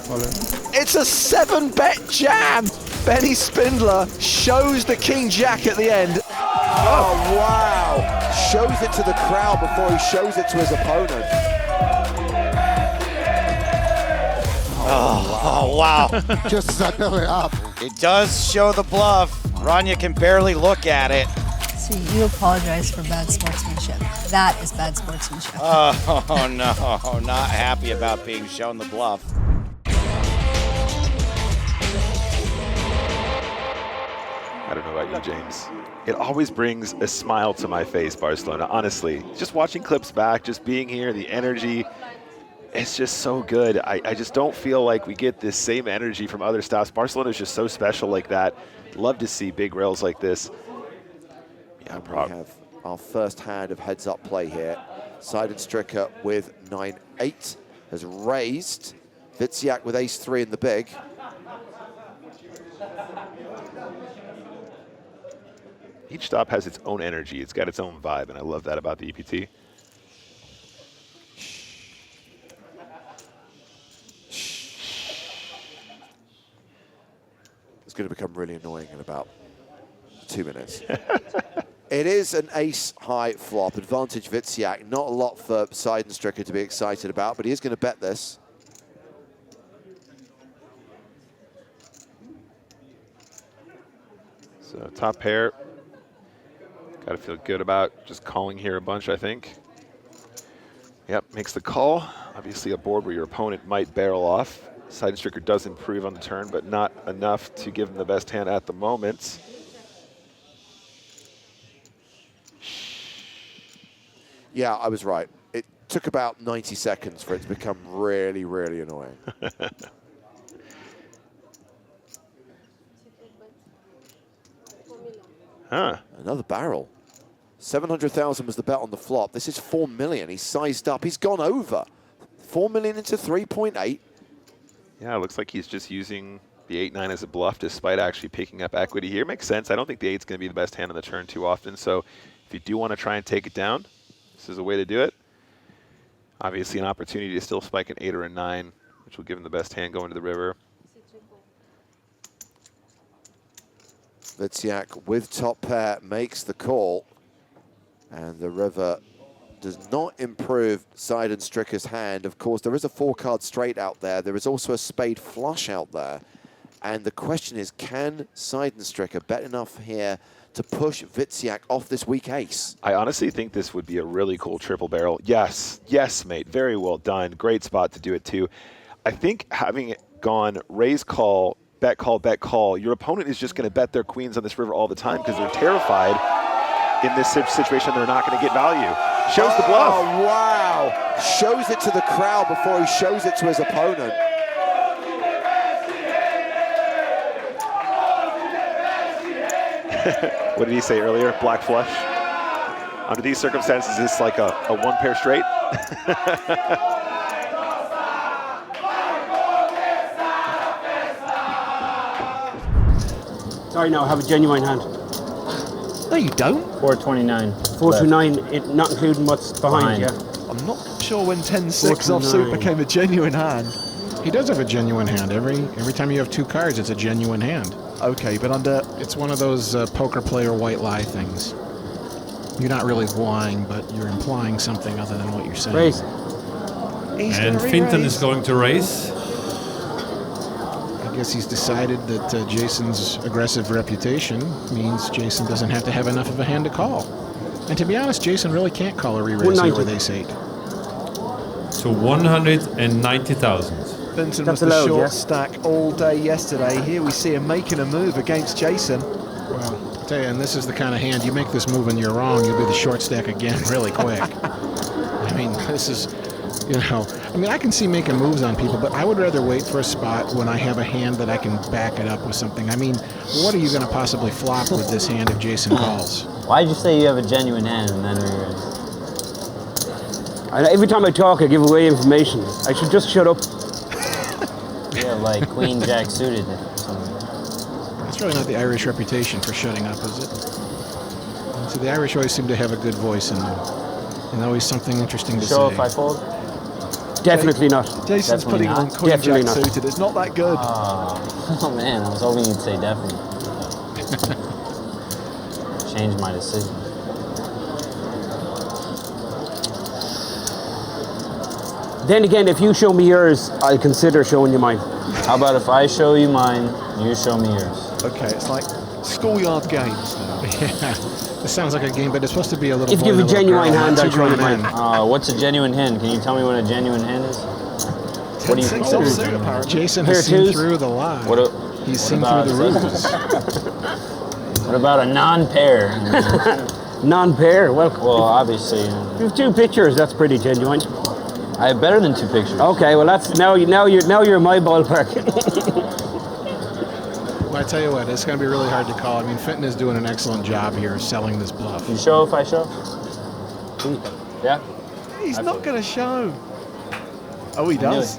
It's a 7-bet jam. Benny Spindler shows the king jack at the end. Oh, wow. Shows it to the crowd before he shows it to his opponent. Oh, wow. Just set it up. It does show the bluff. Rania can barely look at it. So you apologize for bad sportsmanship. That is bad sportsmanship. Oh, no. Not happy about being shown the bluff. I don't know about you, James. It always brings a smile to my face, Barcelona, honestly. Just watching clips back, just being here, the energy, it's just so good. I just don't feel like we get this same energy from other stops. Barcelona is just so special like that. Love to see big rails like this. Yeah, We have our first hand of heads-up play here. Seidenstricker with 9-8 has raised. Witsiak with ace-3 in the big. Each stop has its own energy. It's got its own vibe, and I love that about the EPT. It's going to become really annoying in about 2 minutes. It is an ace-high flop. Advantage Witsiak. Not a lot for Seidenstricker to be excited about, but he is going to bet this. So top pair. Got to feel good about just calling here a bunch, I think. Yep, makes the call. Obviously a board where your opponent might barrel off. Seidenstricker does improve on the turn, but not enough to give him the best hand at the moment. Yeah, I was right. It took about 90 seconds for it to become really, really annoying. Huh. Another barrel. 700,000 was the bet on the flop. This is 4 million. He's sized up. He's gone over. 4 million into 3.8. Yeah, it looks like he's just using the 8-9 as a bluff despite actually picking up equity here. Makes sense. I don't think the 8's going to be the best hand on the turn too often. So if you do want to try and take it down, this is a way to do it. Obviously an opportunity to still spike an 8 or a 9, which will give him the best hand going to the river. Witsiak with top pair makes the call. And the river does not improve Seidenstricker's hand. Of course, there is a 4-card straight out there. There is also a spade flush out there. And the question is, can Seidenstricker bet enough here to push Witsiak off this weak ace? I honestly think this would be a really cool triple barrel. Yes, yes, mate. Very well done. Great spot to do it too. I think having it gone raise call, bet call, bet call, your opponent is just going to bet their queens on this river all the time because they're terrified in this situation they're not going to get value. Shows the bluff. Oh, wow. Shows it to the crowd before he shows it to his opponent. What did he say earlier? Black flush? Under these circumstances, is this like a 1-pair straight? Sorry, no, I have a genuine hand. No, you don't. 429. 429, not including what's behind, yeah. I'm not sure when 10-6 offsuit became a genuine hand. He does have a genuine hand. Every time you have 2 cards, it's a genuine hand. Okay, but under... It's one of those poker player white lie things. You're not really lying, but you're implying something other than what you're saying. Raise. And Finton is going to raise. I guess he's decided that Jason's aggressive reputation means Jason doesn't have to have enough of a hand to call. And to be honest, Jason really can't call a re-raise here with ace-8. So 190,000. Finton That's was the allowed, short yeah? stack all day yesterday. Here we see him making a move against Jason. Well, I'll tell you, and this is the kind of hand, you make this move and you're wrong, you'll be the short stack again really quick. I mean, this is, you know, I mean, I can see making moves on people, but I would rather wait for a spot when I have a hand that I can back it up with something. I mean, what are you going to possibly flop with this hand if Jason calls? Why'd you say you have a genuine hand and then re-raise? Every time I talk, I give away information. I should just shut up. Yeah, like Queen Jack suited or something. That's really not the Irish reputation for shutting up, is it? So the Irish always seem to have a good voice in them. And always something interesting to say. Show if I fold? Definitely not. Jason's Definitely putting on not. Queen Definitely Jack not. suited. It's not that good. Oh man, I was hoping you'd say definitely. Change my decision. Then again, if you show me yours, I'll consider showing you mine. How about if I show you mine, you show me yours? Okay, it's like schoolyard games now. Yeah. This sounds like a game, but it's supposed to be a little If boy you have and a little genuine girl, hand, not I'll two show you grown mine. men. What's a genuine hen? Can you tell me what a genuine hen is? What do you 10-6 consider offsuit, genuine? apparently. Jason Pair has of seen twos? through the lie. He's seen through about- the ruse. What about a non-pair? Non-pair. Well, Obviously, if you have 2 pictures, that's pretty genuine. I have better than 2 pictures. Okay, well that's now you're in my ballpark. Well, I tell you what, it's going to be really hard to call. I mean, Fenton is doing an excellent job here selling this bluff. You show if I show? Yeah. He's not going to show. Oh, he does.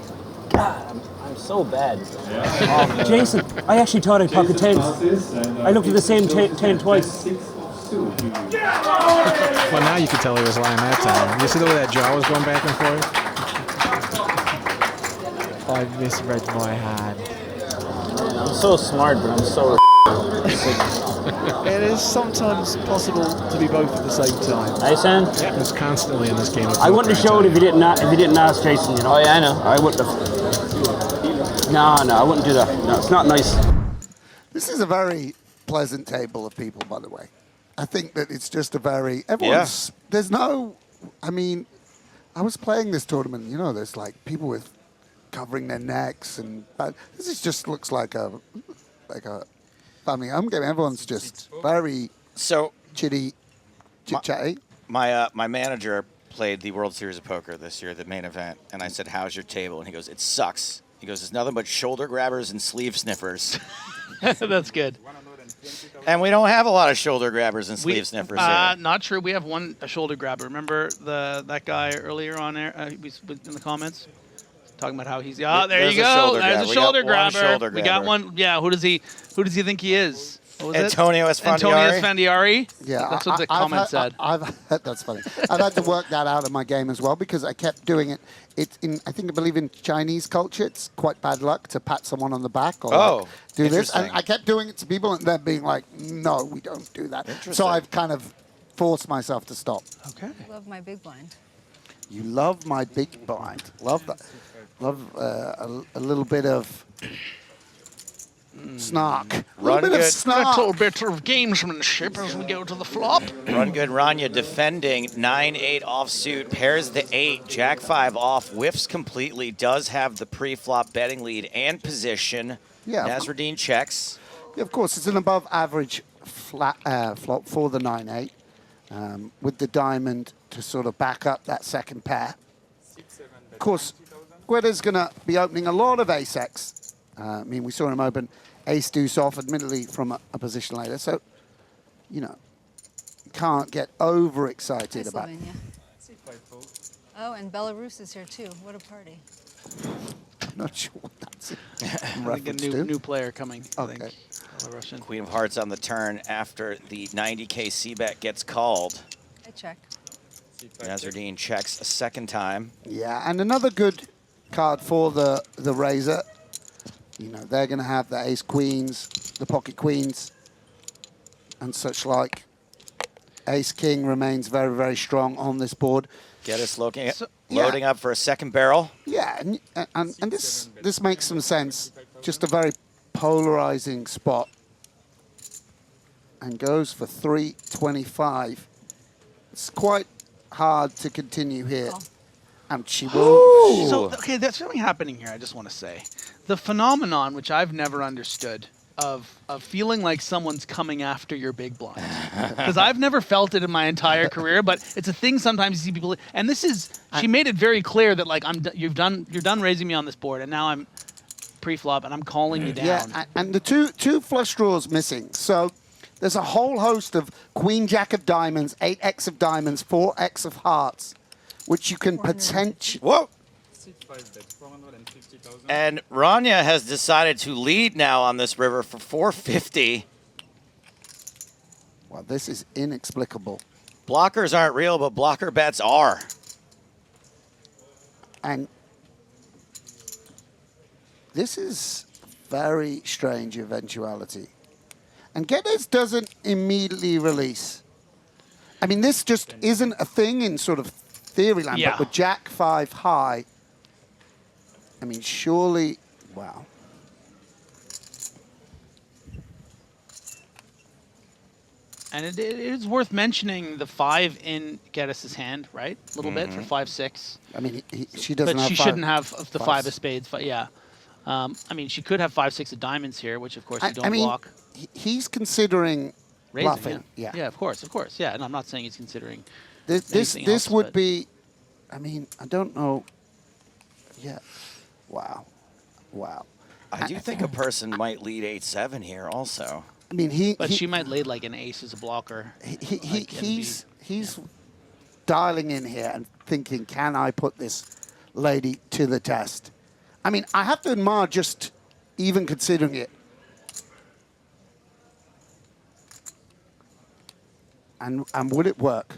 God, I'm so bad. Jason, I actually thought I pocket 10s. I looked at the same 10 twice. Well, now you can tell he was lying that time. You see the way that jaw was going back and forth? I misread my hand. I'm so smart, but I'm so. It is sometimes possible to be both at the same time. Nice hand. It's constantly in this game. Of I wouldn't have poker, showed tell if you didn't ask Jason. You know. Oh yeah, I know. I wouldn't have. No, I wouldn't do that. No, it's not nice. This is a very pleasant table of people, by the way. I think that it's just a very everyone's. There's no. I mean, I was playing this tournament. You know, there's like people with covering their necks, and this is just looks like a family home game. Everyone's just very chit chatty. My manager played the World Series of Poker this year, the main event, and I said, "How's your table?" And he goes, "It sucks." He goes, "It's nothing but shoulder grabbers and sleeve sniffers." That's good. And we don't have a lot of shoulder grabbers and sleeve sniffers here. Not true. We have a shoulder grabber. Remember that guy earlier on there in the comments talking about how he's there There's you a go. shoulder There's grabber. a shoulder We got one grabber. shoulder We got grabber. one. Yeah. Who does he think he is? What was Antonio it? Esfandiari. Antonio Esfandiari. Yeah, That's what the comment said. That's funny. I've had to work that out of my game as well because I kept doing it. I believe in Chinese culture, it's quite bad luck to pat someone on the back or do this. And I kept doing it to people and they're being like, "No, we don't do that." So I've kind of forced myself to stop. Okay. Love my big blind. You love my big blind. Love that. Love a little bit of snark. A little bit of snark. little bit of gamesmanship as we go to the flop. Run good Rania defending 9-8 offsuit, pairs the 8, Jack 5 off, whiffs completely, does have the pre-flop betting lead and position. Yeah. Nasruddin checks. Yeah, of course, it's an above average flop for the 9-8 with the diamond to sort of back up that second pair. Of course, Gueda's going to be opening a lot of ace-X. I mean, we saw him open ace-deuce off, admittedly from a position later. So, you know, can't get overexcited about it. Oh, and Belarus is here too. What a party. I'm not sure what that's in I think a new player coming. I think. Belarusian. Queen of Hearts on the turn after the 90K c-bet gets called. I check. Nasruddin checks a second time. Yeah, and another good card for the Razor. You know, they're going to have the ace-queens, the pocket queens, and such like. Ace-king remains very, very strong on this board. Get us loading up for a second barrel. Yeah, and this makes some sense. Just a very polarizing spot. And goes for 325. It's quite hard to continue here. And she will. So, okay, there's something happening here, I just want to say. The phenomenon, which I've never understood, of feeling like someone's coming after your big blind. Because I've never felt it in my entire career, but it's a thing sometimes you see people. And this is, she made it very clear that like you're done raising me on this board, and now I'm pre-flop and I'm calling you down. Yeah, and the two flush draws missing. So there's a whole host of Queen Jack of diamonds, 8x of diamonds, 4x of hearts, which you can potentially. Whoa! And Rania has decided to lead now on this river for 450. Well, this is inexplicable. Blockers aren't real, but blocker bets are. And this is very strange eventuality. And Geddes doesn't immediately release. I mean, this just isn't a thing in sort of theory land, Yeah. but with Jack 5 high, I mean, surely, wow. And it is worth mentioning the 5 in Geddes' hand, right? A little bit for 5-6. I mean, she doesn't But have she five- shouldn't have the 5 fives. of spades. Yeah. I mean, she could have 5-6 of diamonds here, which of course you don't I mean, block. he's considering Raising, bluffing. yeah. Yeah, of course. Yeah, and I'm not saying he's considering This anything else, would but- be, I mean, I don't know. Yeah. Wow. Wow. I do think a person might lead 8-7 here also. I mean, But she might lead like an ace as a blocker. He's dialing in here and thinking, can I put this lady to the test? I mean, I have to admire just even considering it. And would it work?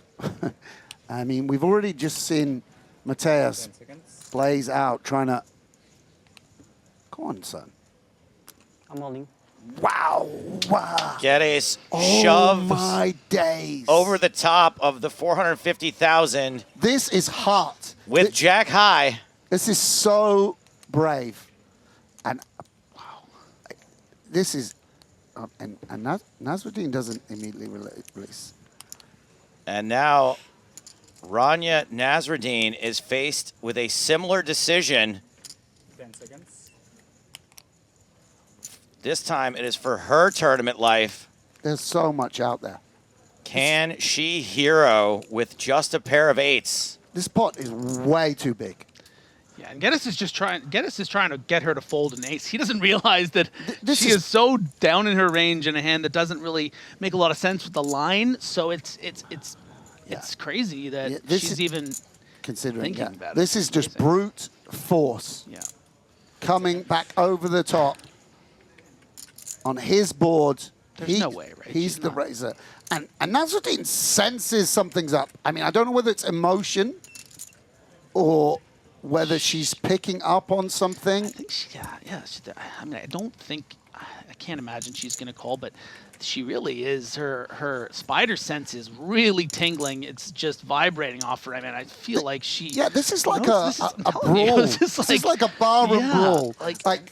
I mean, we've already just seen Mateus blaze out trying to... Come on, son. I'm holding. Wow. Wow. Geddes Oh shoves my days. over the top of the 450,000 This is hot. with Jack high. This is so brave. And wow. This is... and Nasruddin doesn't immediately release. And now Rania Nasruddin is faced with a similar decision. 10 seconds. This time it is for her tournament life. There's so much out there. Can she hero with just a pair of 8s? This pot is way too big. Yeah, and Geddes is trying to get her to fold an ace. He doesn't realize that this she is so down in her range in a hand that doesn't really make a lot of sense with the line. So it's crazy that this she's is- even Considering thinking that. about it. This is just brute force. Yeah. Coming back over the top on his board. There's no way, right? He's the raiser. And Nasruddin senses something's up. I mean, I don't know whether it's emotion or whether she's picking up on something. I mean, I can't imagine she's going to call, but she really is. Her spider sense is really tingling. It's just vibrating off her. I mean, I feel like she. Yeah, this is like knows a this is- I'm brawl. telling you, This is like a barroom yeah, brawl. like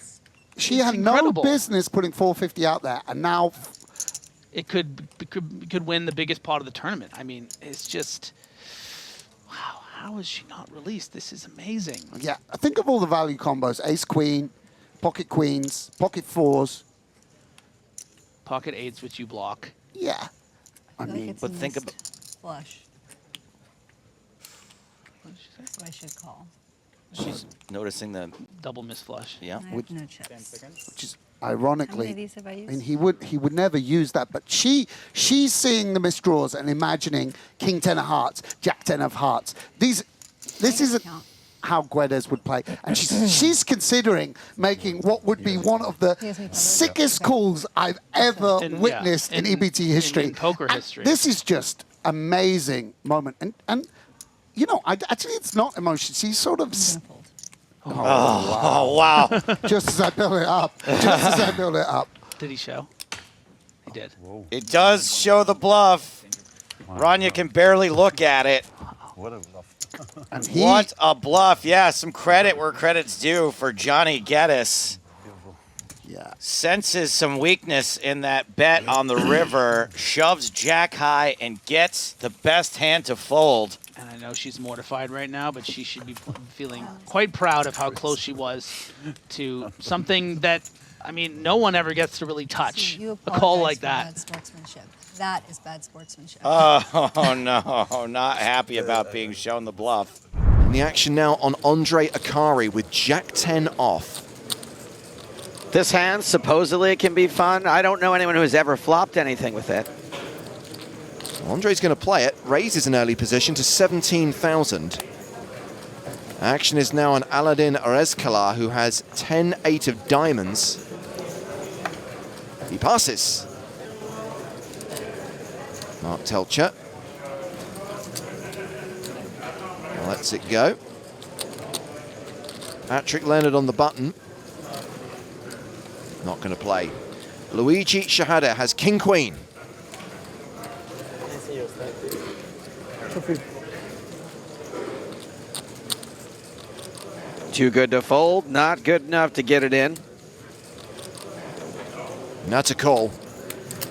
she it's had incredible. no business putting 450 out there, and now it could win the biggest pot of the tournament. I mean, it's just wow. How is she not released? This is amazing. yeah, think of all the value combos: ace queen, pocket queens, pocket fours. Pocket 8s, which you block. Yeah, I feel like mean, it's but a think missed about- flush. That's what I should call. She's noticing the Double miss flush. Yeah. I have no chips. which is How many ironically, of these have I used? mean, he would never use that, but she's seeing the misdraws and imagining King 10 of hearts, Jack 10 of hearts. This isn't how Guedes would play, and she's considering making what would be one of the sickest calls I've ever witnessed in EBT history. in poker And history. This is just amazing moment, and you know, actually, it's not emotion. She's sort of. Oh, wow. Just as I build it up. Just as I build it up. Did he show? He did. It does show the bluff. Rania can barely look at it. What a bluff. And What a bluff. Yeah, some credit where credit's due for Johnny Geddes. Yeah. Senses some weakness in that bet on the river, shoves Jack high, and gets the best hand to fold. And I know she's mortified right now, but she should be feeling quite proud of how close she was to something that, I mean, no one ever gets to really touch. You A call apologize like for that. Bad sportsmanship. That is bad sportsmanship. Oh, no, not happy about being shown the bluff. And the action now on Andre Akari with Jack 10 off. This hand, supposedly it can be fun. I don't know anyone who has ever flopped anything with it. Andre's going to play it, raises an early position to 17,000. Action is now on Aladdin Orezkala, who has 10-8 of diamonds. He passes. Mark Telcher lets it go. Patrick Leonard on the button. Not going to play. Luigi Shahada has king queen. Too good to fold, not good enough to get it in. That's a call.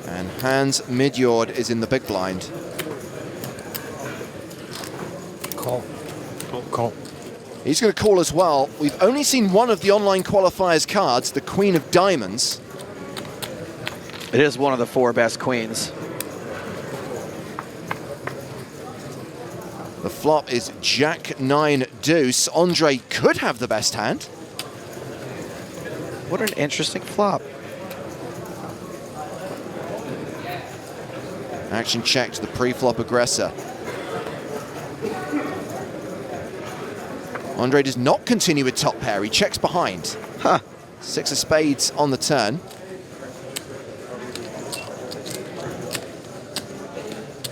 And Hans Midjord is in the big blind. Call. Call. He's going to call as well. We've only seen one of the online qualifiers cards, the Queen of Diamonds. It is one of the 4 best queens. The flop is Jack 9 deuce. Andre could have the best hand. What an interesting flop. Action checked the pre-flop aggressor. Andre does not continue with top pair. He checks behind. Huh. 6 of spades on the turn.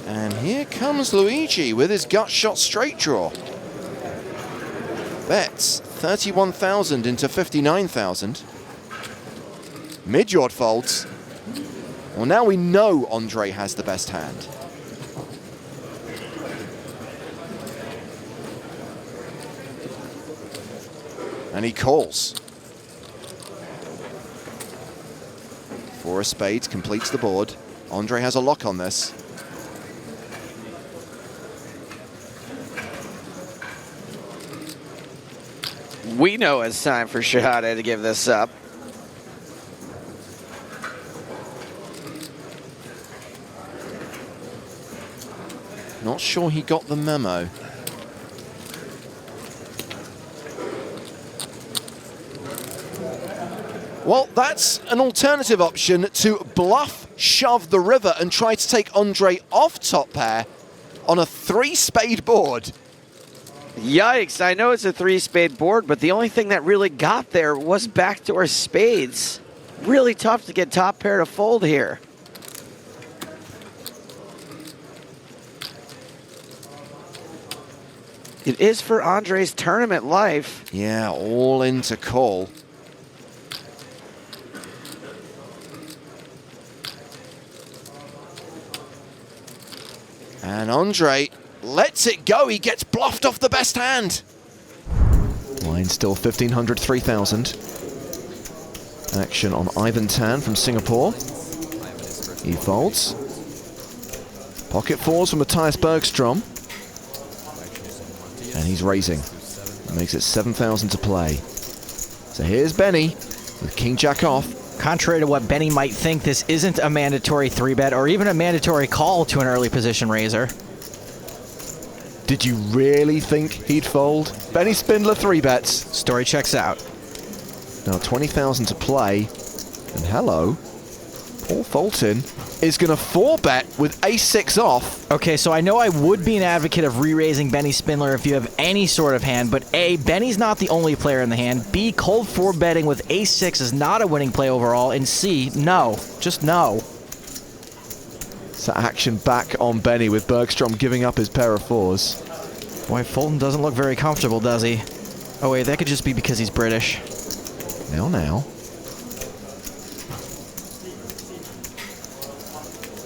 And here comes Luigi with his gut shot straight draw. Bets 31,000 into 59,000. Midjord folds. Well, now we know Andre has the best hand. And he calls. 4 of spades completes the board. Andre has a lock on this. We know it's time for Shahada to give this up. Not sure he got the memo. Well, that's an alternative option to bluff, shove the river and try to take Andre off top pair on a 3-spade board. Yikes, I know it's a 3-spade board, but the only thing that really got there was backdoor spades. Really tough to get top pair to fold here. It is for Andre's tournament life. Yeah, all in to call. And Andre lets it go. He gets bluffed off the best hand. Line still 1,500, 3,000. Action on Ivan Tan from Singapore. He folds. Pocket 4s from Matthias Bergstrom. And he's raising. Makes it 7,000 to play. So here's Benny with King Jack off. Contrary to what Benny might think, this isn't a mandatory 3-bet or even a mandatory call to an early position raiser. Did you really think he'd fold? Benny Spindler 3-bets. Story checks out. Now 20,000 to play. And hello, Paul Fulton is going to 4-bet with ace-6 off. Okay, so I know I would be an advocate of re-raising Benny Spindler if you have any sort of hand, but A, Benny's not the only player in the hand. B, cold 4-betting with ace-6 is not a winning play overall. And C, no. Just no. So action back on Benny with Bergstrom giving up his pair of 4s. Boy, Fulton doesn't look very comfortable, does he? Oh wait, that could just be because he's British. Now.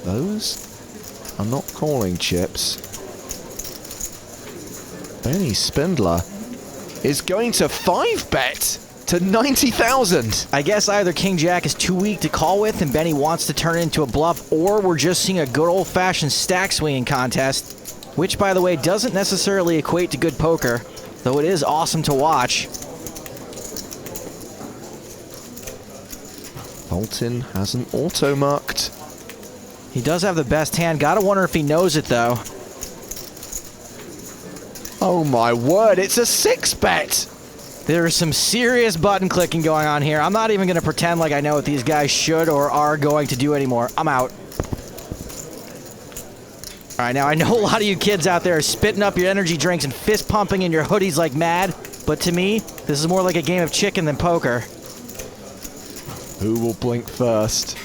Those are not calling chips. Benny Spindler is going to 5-bet to 90,000. I guess either King Jack is too weak to call with and Benny wants to turn it into a bluff, or we're just seeing a good old-fashioned stack swinging contest, which, by the way, doesn't necessarily equate to good poker, though it is awesome to watch. Fulton has an auto-marked. He does have the best hand. Gotta wonder if he knows it, though. Oh my word, it's a 6-bet. There is some serious button clicking going on here. I'm not even going to pretend like I know what these guys should or are going to do anymore. I'm out. All right, now I know a lot of you kids out there are spitting up your energy drinks and fist pumping in your hoodies like mad, but to me, this is more like a game of chicken than poker. Who will blink first?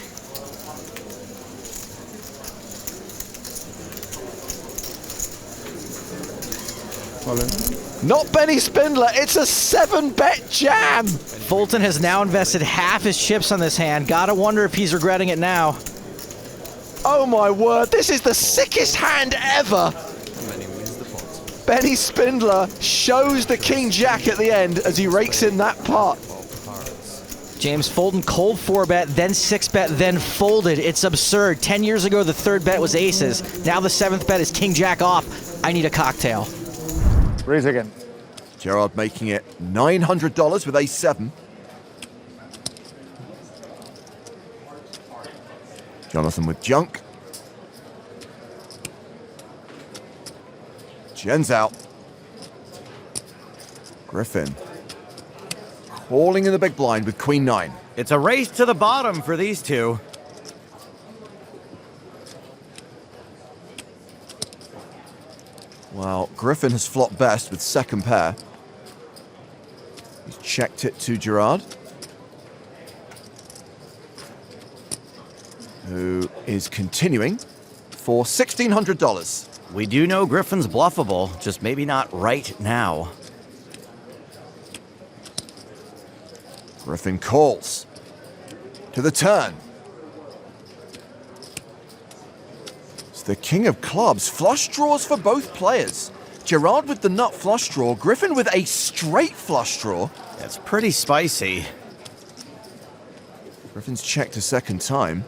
All in. Not Benny Spindler, it's a 7-bet jam! Fulton has now invested half his chips on this hand. Gotta wonder if he's regretting it now. Oh my word, this is the sickest hand ever! Benny Spindler shows the King Jack at the end as he rakes in that pot. James Fulton cold 4-bet, then 6-bet, then folded. It's absurd. 10 years ago, the 3rd bet was aces. Now the 7th bet is King Jack off. I need a cocktail. Raise again. Gerard making it $900 with ace-7. Jonathan with junk. Jen's out. Griffin calling in the big blind with queen 9. It's a race to the bottom for these two. Well, Griffin has flopped best with 2nd pair. He's checked it to Gerard, who is continuing for $1,600. We do know Griffin's bluffable, just maybe not right now. Griffin calls to the turn. It's the king of clubs. Flush draws for both players. Gerard with the nut flush draw, Griffin with a straight flush draw. That's pretty spicy. Griffin's checked a 2nd time.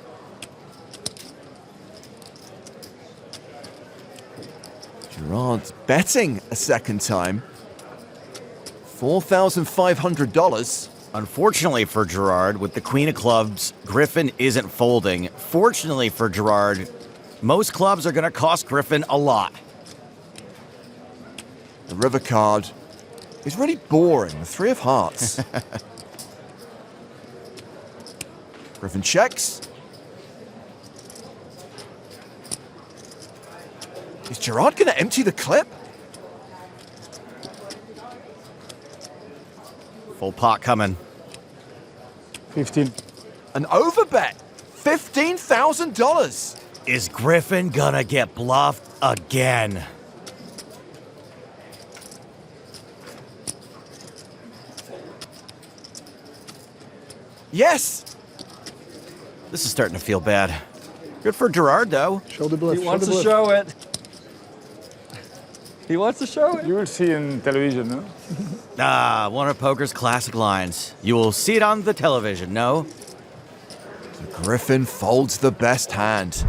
Gerard's betting a 2nd time. $4,500. Unfortunately for Gerard, with the queen of clubs, Griffin isn't folding. Fortunately for Gerard, most clubs are going to cost Griffin a lot. The river card is really boring. The 3 of hearts. Griffin checks. Is Gerard going to empty the clip? Full pot coming. 15. An overbet. $15,000. Is Griffin gonna get bluffed again? Yes. This is starting to feel bad. Good for Gerard, though. Show the bluff. He wants to show it. He wants to show it. You will see in television, no? Ah, one of poker's classic lines. You will see it on the television, no? Griffin folds the best hand.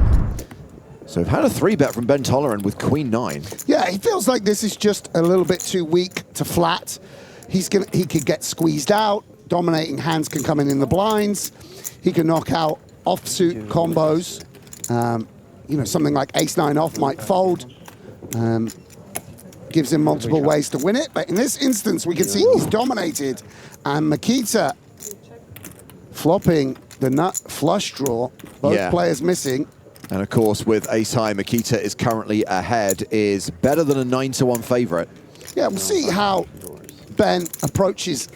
So we've had a 3-bet from Ben Tolleran with queen 9. Yeah, he feels like this is just a little bit too weak to flat. He could get squeezed out. Dominating hands can come in the blinds. He can knock out offsuit combos. You know, something like ace-9 off might fold. Gives him multiple ways to win it. But in this instance, we can see he's dominated. And Makita flopping the nut flush draw. Both players missing. And of course, with ace high, Makita is currently ahead, is better than a 9-1 favorite. Yeah, we'll see how Ben approaches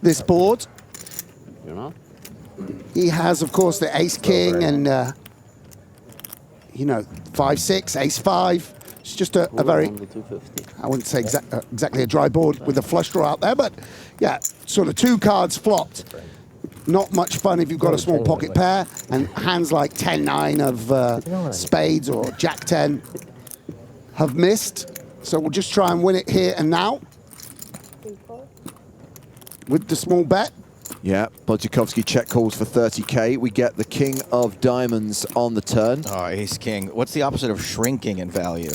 this board. He has, of course, the ace-king and, you know, 5-6, ace-5. It's just a very, I wouldn't say exactly a dry board with a flush draw out there, but yeah, sort of 2 cards flopped. Not much fun if you've got a small pocket pair, and hands like 10-9 of spades or jack-10 have missed. So we'll just try and win it here and now with the small bet. Yeah, Wojciechowski check calls for 30K. We get the king of diamonds on the turn. Oh, ace king. What's the opposite of shrinking in value?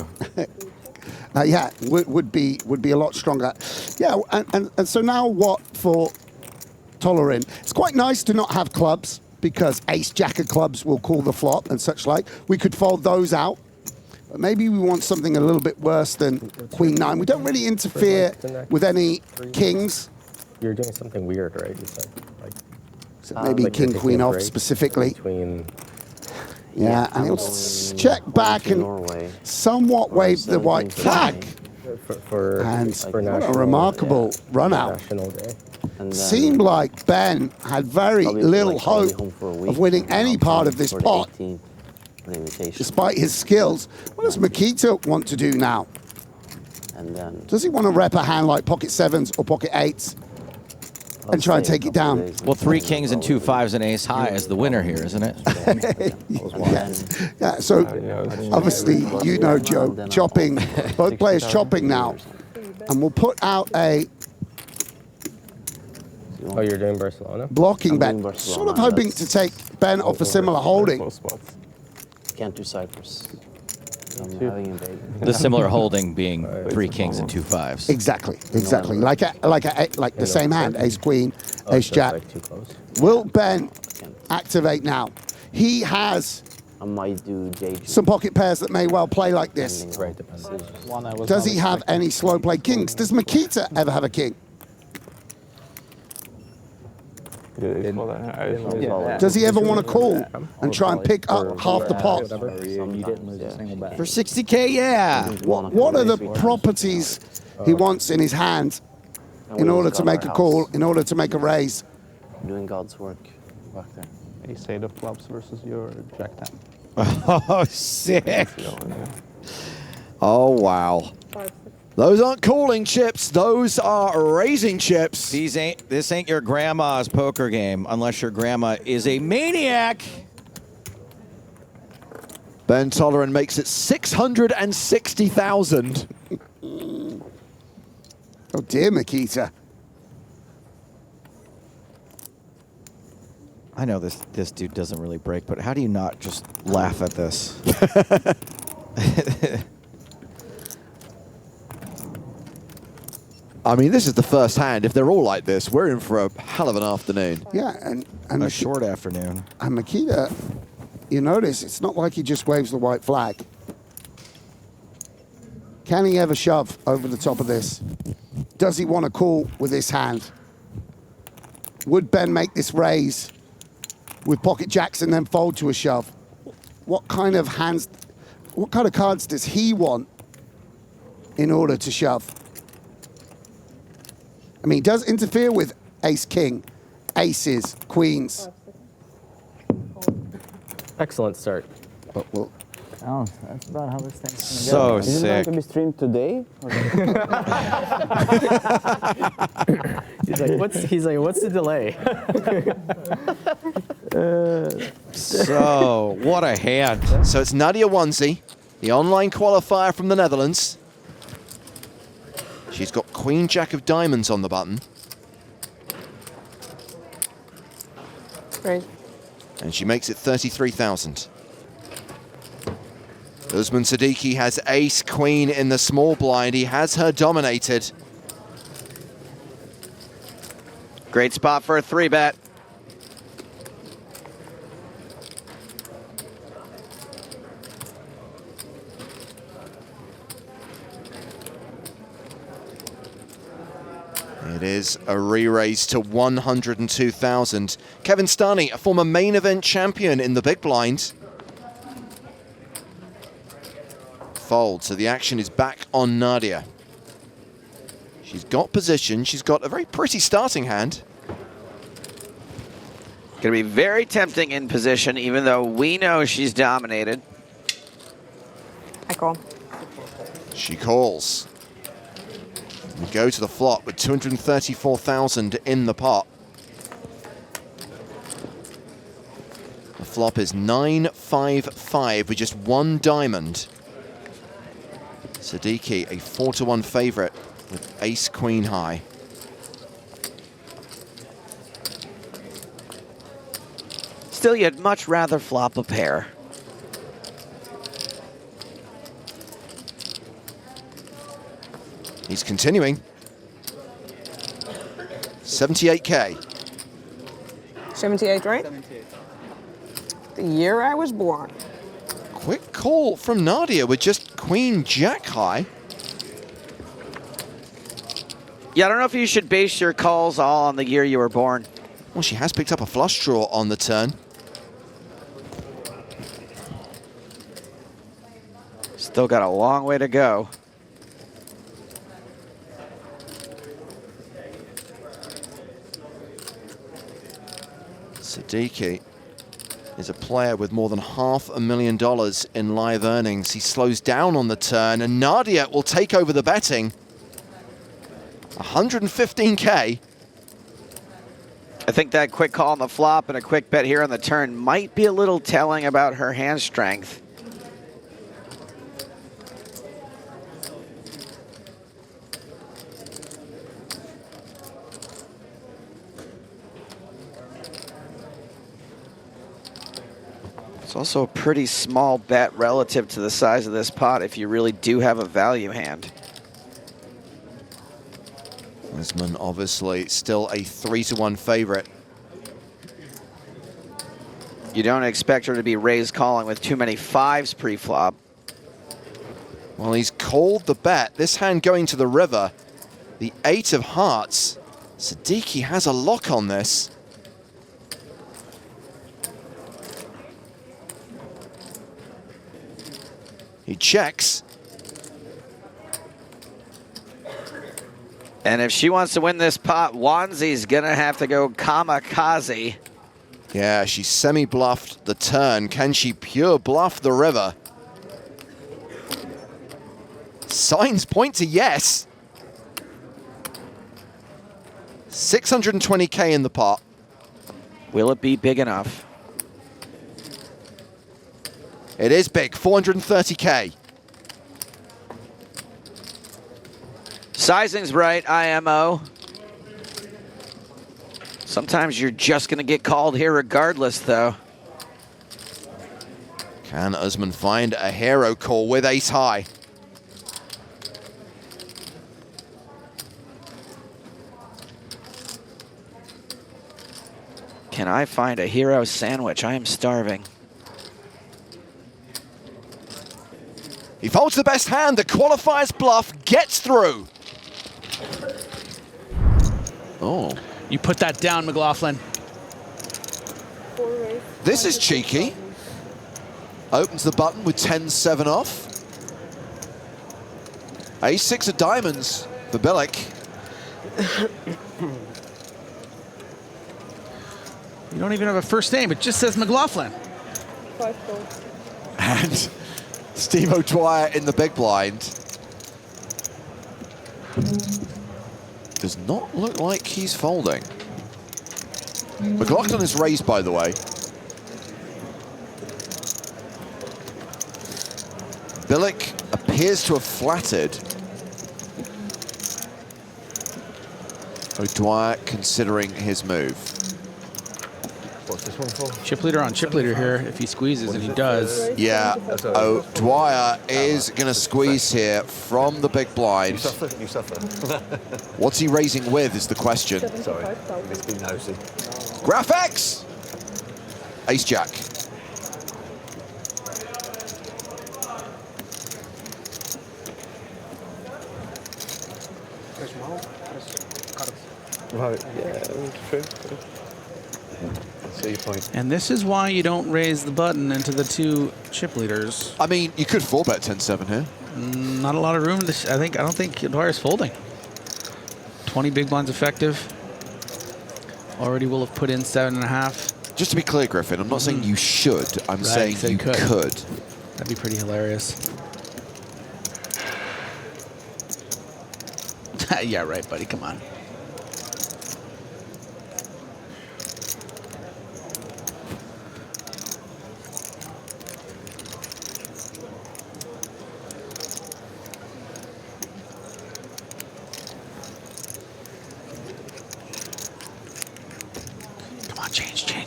Yeah, would be a lot stronger. Yeah, and so now what for Tolleran? It's quite nice to not have clubs because ace jack of clubs will call the flop and such like. We could fold those out. But maybe we want something a little bit worse than queen 9. We don't really interfere with any kings. You're doing something weird, right? You said, like, so maybe like king queen off specifically. Yeah, and he'll check back and somewhat wave the white flag. And what a remarkable run out. Seemed like Ben had very little hope of winning any part of this pot, despite his skills. What does Makita want to do now? and then Does he want to rep a hand like pocket sevens or pocket eights and try and take it down? Well, 3 kings and 2 5s and ace high is the winner here, isn't it? Yeah, so obviously, you know, Joe, chopping, both players chopping now. And we'll put out a Oh, you're doing Barcelona? blocking bet, sort of hoping to take Ben off a similar holding. can't do ciphers. I'm having invaded. The similar holding being 3 kings and 2 5s. Exactly. Like the same hand, ace queen, ace jack. Will Ben activate now? He has I might do JG. some pocket pairs that may well play like this. Does he have any slow play kings? Does Makita ever have a king? Does he ever want to call and try and pick up half the pot? For 60K, yeah. What are the properties he wants in his hand in order to make a call, in order to make a raise? Doing God's work back there. Ace 8 of clubs versus your jack 10. Oh, sick. Oh, wow. Those aren't calling chips. Those are raising chips. This ain't your grandma's poker game unless your grandma is a maniac. Ben Tolleran makes it 660,000. Oh, dear, Makita. I know this dude doesn't really break, but how do you not just laugh at this? I mean, this is the first hand. If they're all like this, we're in for a hell of an afternoon. Yeah, and a short afternoon. And Makita, you notice it's not like he just waves the white flag. Can he ever shove over the top of this? Does he want to call with this hand? Would Ben make this raise with pocket jacks and then fold to a shove? What kind of hands, what kind of cards does he want in order to shove? I mean, he does interfere with ace-king, aces, queens. Excellent start. But we'll... Oh, that's about how this thing's So Is it going to be streamed today? He's like, what's the delay? So, what a hand. So it's Nadia Onesie, the online qualifier from the Netherlands. She's got Queen Jack of Diamonds on the button. Great. And she makes it 33,000. Usman Siddiqui has ace queen in the small blind. He has her dominated. Great spot for a 3-bet. It is a re-raise to 102,000. Kevin Starney, a former main event champion in the big blind. Fold, so the action is back on Nadia. She's got position. She's got a very pretty starting hand. Going to be very tempting in position, even though we know she's dominated. I call. She calls. We go to the flop with 234,000 in the pot. The flop is 9-5-5 with just one diamond. Siddiqui, a 4-1 favorite with ace queen high. Still, you'd much rather flop a pair. He's continuing. 78K. 78, right? 78. The year I was born. Quick call from Nadia with just queen jack high. Yeah, I don't know if you should base your calls all on the year you were born. Well, she has picked up a flush draw on the turn. Still got a long way to go. Siddiqui is a player with more than $500,000 in live earnings. He slows down on the turn, and Nadia will take over the betting. 115K. I think that quick call on the flop and a quick bet here on the turn might be a little telling about her hand strength. It's also a pretty small bet relative to the size of this pot if you really do have a value hand. Usman obviously still a 3-1 favorite. You don't expect her to be raised calling with too many fives pre-flop. Well, he's called the bet. This hand going to the river, the 8 of hearts. Siddiqui has a lock on this. He checks. And if she wants to win this pot, Wanzi's gonna have to go kamikaze. Yeah, she semi-bluffed the turn. Can she pure bluff the river? Signs point to yes. 620K in the pot. Will it be big enough? It is big, 430K. Sizing's right, IMO. Sometimes you're just going to get called here regardless, though. Can Usman find a hero call with ace high? Can I find a hero sandwich? I am starving. He folds the best hand. The qualifiers bluff gets through. Oh. You put that down, McLaughlin. This is cheeky. Opens the button with 10-7 off. Ace-6 of diamonds for Bilic. You don't even have a first name. It just says McLaughlin. And Steve O'Dwyer in the big blind. Does not look like he's folding. McLaughlin is raised, by the way. Bilic appears to have flattered. O'Dwyer considering his move. What's this one for? Chip leader on chip leader here if he squeezes, and he does. Yeah, O'Dwyer is going to squeeze here from the big blind. You suffer, you suffer. What's he raising with is the question. Sorry, it's been nosy. Graph X! Ace Jack. Right, yeah, true. See your point. And this is why you don't raise the button into the two chip leaders. I mean, you could 4-bet 10-7 here. Not a lot of room. I don't think O'Dwyer's folding. 20 big blinds effective. Already will have put in 7.5. Just to be clear, Griffin, I'm not saying you should. I'm saying you could. That'd be pretty hilarious. Yeah, right, buddy. Come on.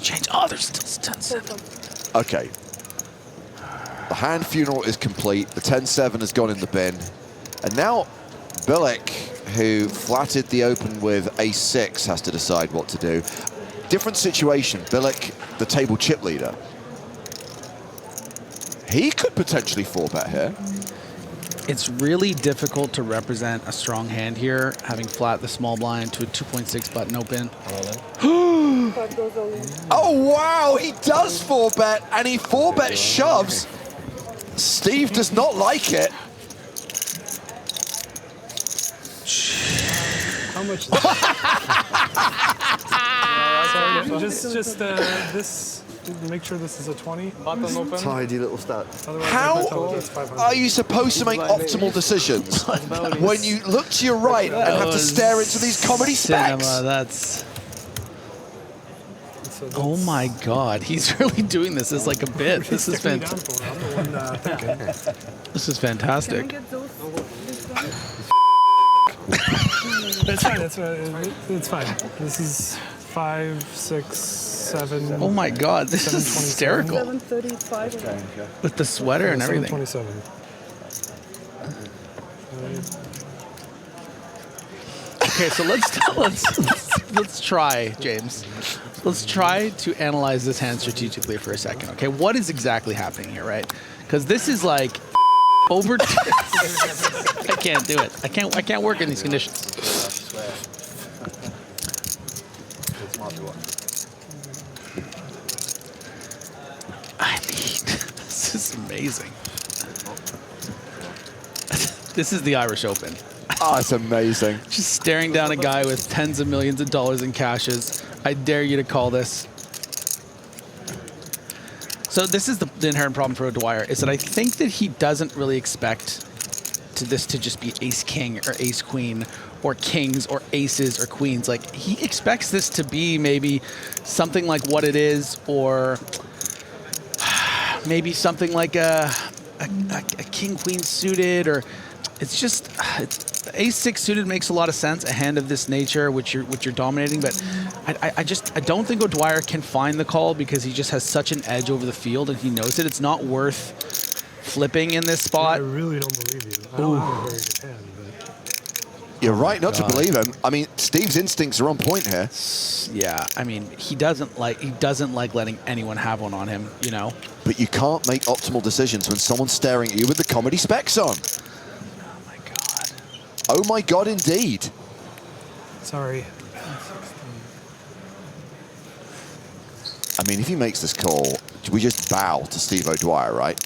Change. Oh, there's still 10-7. Okay. The hand funeral is complete. The 10-7 has gone in the bin. And now Bilic, who flattered the open with ace-6, has to decide what to do. Different situation. Bilic, the table chip leader. He could potentially 4-bet here. It's really difficult to represent a strong hand here, having flat the small blind to a 2.6 button open. Oh, wow, he does 4-bet, and he 4-bet shoves. Steve does not like it. How much? Just this. Make sure this is a 20. Button open. Tidy little stat. How are you supposed to make optimal decisions when you look to your right and have to stare into these comedy specs? That's. Oh my God, he's really doing this as like a bit. This is fantastic. This is fantastic. It's fine. It's fine. This is 5, 6, 7. Oh my God, this is hysterical. 7:35. With the sweater and everything. 7:27. Okay, so let's try, James. Let's try to analyze this hand strategically for a second. Okay, what is exactly happening here, right? Because this is like over. I can't do it. I can't work in these conditions. This is amazing. This is the Irish Open. Oh, it's amazing. Just staring down a guy with tens of millions of dollars in cashes. I dare you to call this. So this is the inherent problem for O'Dwyer, is that I think that he doesn't really expect this to just be ace king or ace queen or kings or aces or queens. Like, he expects this to be maybe something like what it is, or maybe something like a king queen suited, or it's just ace six suited makes a lot of sense. A hand of this nature, which you're dominating, but I don't think O'Dwyer can find the call because he just has such an edge over the field, and he knows it. It's not worth flipping in this spot. I really don't believe you. I don't have a very good hand, but You're right not to believe him. I mean, Steve's instincts are on point here. Yeah, I mean, he doesn't like letting anyone have one on him, you know. But you can't make optimal decisions when someone's staring at you with the comedy specs on. Oh my God, indeed. sorry. I mean, if he makes this call, we just bow to Steve O'Dwyer, right?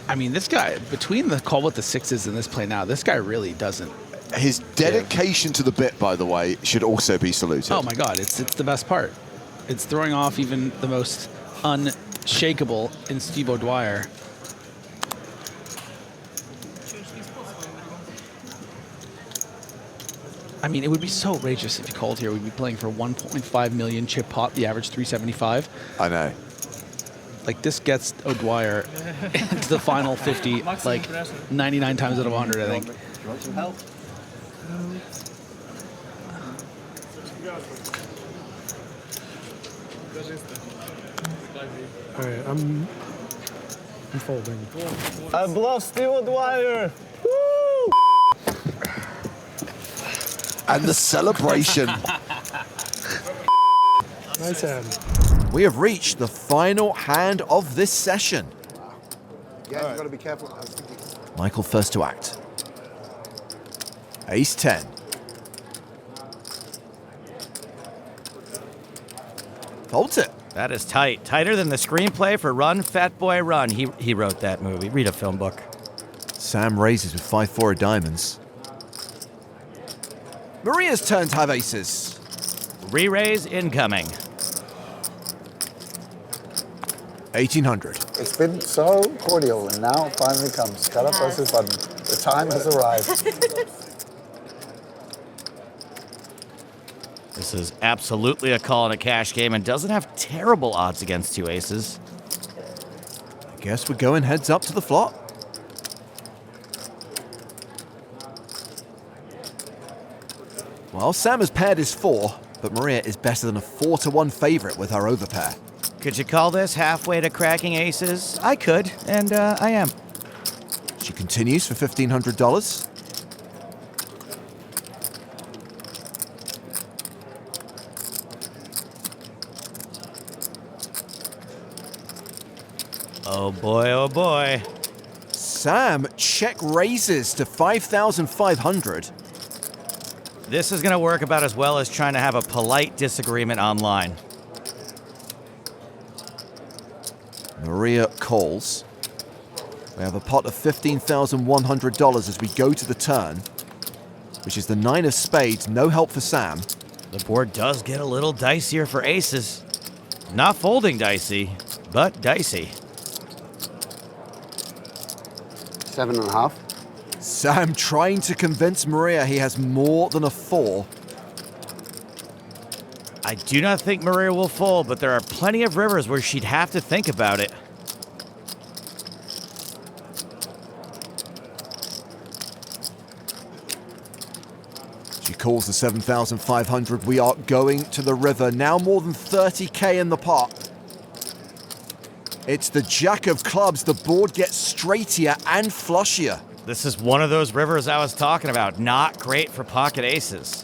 I mean, this guy, between the call with the sixes and this play now, this guy really doesn't. His dedication to the bit, by the way, should also be saluted. Oh my God, it's the best part. It's throwing off even the most unshakable in Steve O'Dwyer. I mean, it would be so outrageous if he called here. We'd be playing for 1.5 million chip pot, the average 375. I know. Like, this gets O'Dwyer into the final 50, like 99 times out of 100, I think. You want some help? All right, I'm folding. I bluff Steve O'Dwyer. And the celebration. Nice hand. We have reached the final hand of this session. Yeah, you got to be careful. Michael first to act. Ace 10. Folds it. That is tight. Tighter than the screenplay for Run, Fat Boy, Run. He wrote that movie. Read a film book. Sam raises with 5-4 of diamonds. Maria's turn to have aces. Re-raise incoming. 1800. It's been so cordial, and now it finally comes. Gotta press this button. The time has arrived. This is absolutely a call in a cash game and doesn't have terrible odds against two aces. I guess we're going heads up to the flop. Well, Sam has paired his 4, but Maria is better than a 4-1 favorite with her overpair. Could you call this halfway to cracking aces? I could, and I am. She continues for $1,500. Oh boy, oh boy. Sam check raises to 5,500. This is going to work about as well as trying to have a polite disagreement online. Maria calls. We have a pot of $15,100 as we go to the turn. which is the 9 of spades. No help for Sam. The board does get a little dicier for aces. Not folding dicey, but dicey. 7.5. Sam trying to convince Maria he has more than a 4. I do not think Maria will fold, but there are plenty of rivers where she'd have to think about it. She calls the 7,500. We are going to the river. Now more than 30k in the pot. It's the jack of clubs. The board gets straightier and flushier. This is one of those rivers I was talking about. Not great for pocket aces.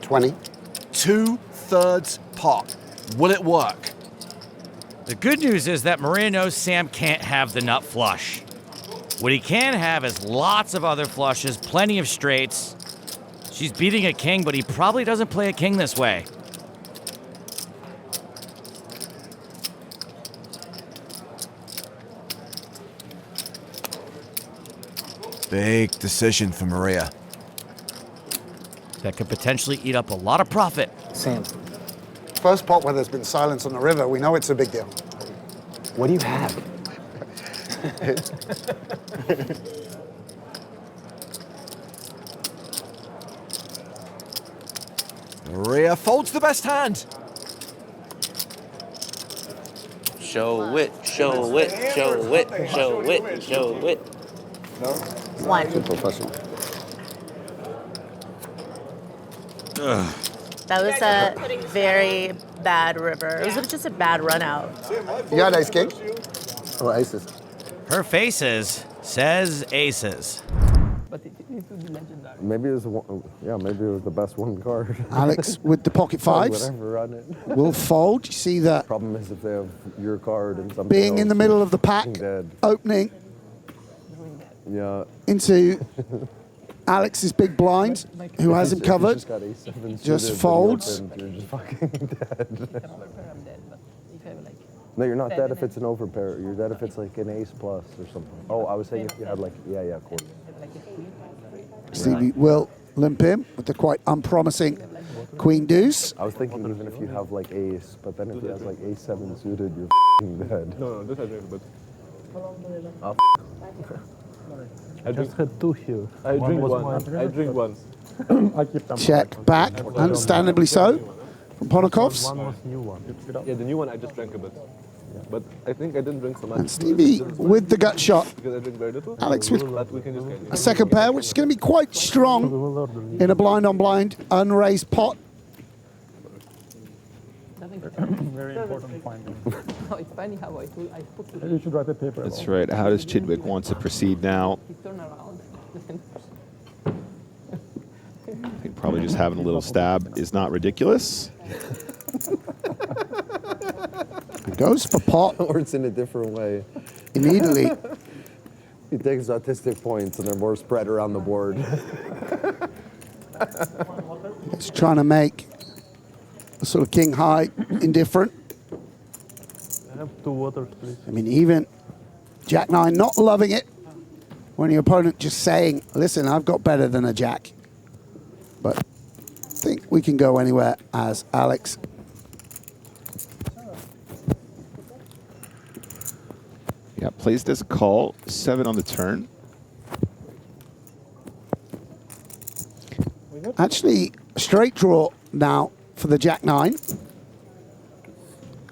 $20. 2/3 pot. Will it work? The good news is that Maria knows Sam can't have the nut flush. What he can have is lots of other flushes, plenty of straights. She's beating a king, but he probably doesn't play a king this way. Big decision for Maria. That could potentially eat up a lot of profit. Sam, first pot where there's been silence on the river, we know it's a big deal. What do you have? Maria folds the best hand. Show it, show it, show it, show it, show it. No? One. Too professional. That was a very bad river. It was just a bad run out. You had ace king? Or aces? Her faces says aces. Maybe it was maybe it was the best one card. Alex with the pocket fives Whatever, run it. will fold. You see that Problem is if they have your card and something being in the else, middle of the pack, dead. opening Yeah. into Alex's big blind, who has him covered. Just folds. You're just fucking dead. No, you're not dead if it's an overpair. You're dead if it's like an ace plus or something. Oh, I was saying if you had like, of course. Stevie will limp in with the quite unpromising queen deuce. I was thinking even if you have like ace, but then if he has like ace 7 suited, you're f***ing dead. No, this I drink, but Oh, I just had 2 here. I drink once. I keep them. Check back, understandably so, from Ponakovs. One was new one. Yeah, the new one I just drank a bit. But I think I didn't drink so much. And Stevie with the gut shot. Because I drink very little. Alex with But we can just get a second pair, which is going to be quite strong in a blind-on-blind, unraised pot. very important point. No, it's funny how I put it. You should write a paper. That's right. How does Chidwick want to proceed now? Turn around. I think probably just having a little stab is not ridiculous. Goes for pot. Or it's in a different way. Immediately. He takes autistic points and they're more spread around the board. It's trying to make a sort of king high indifferent. I have 2 waters, please. I mean, even Jack 9 not loving it when your opponent just saying, listen, I've got better than a jack. But I think we can go anywhere as Alex. Yeah, plays this call, 7 on the turn. Actually, straight draw now for the Jack 9,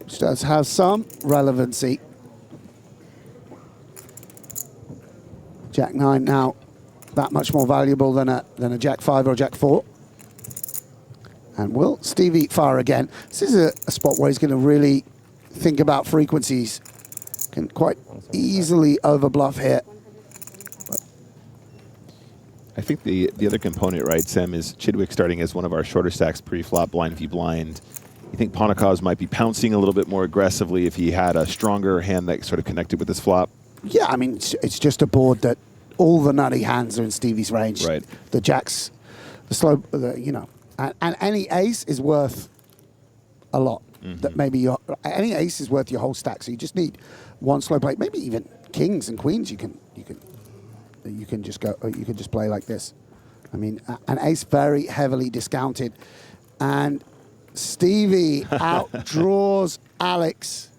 which does have some relevancy. Jack 9 now that much more valuable than a Jack 5 or a Jack 4. And will Stevie fire again? This is a spot where he's going to really think about frequencies. Can quite easily overbluff here. I think the other component, right, Sam, is Chidwick starting as one of our shorter stacks pre-flop, blind v blind. You think Ponakovs might be pouncing a little bit more aggressively if he had a stronger hand that sort of connected with this flop? Yeah, I mean, it's just a board that all the nutty hands are in Stevie's range. Right. The jacks, the slow, you know, and any ace is worth a lot. That maybe any ace is worth your whole stack. So you just need one slow play, maybe even kings and queens, you can just go. You can just play like this. I mean, an ace very heavily discounted, and Stevie outdraws Alex.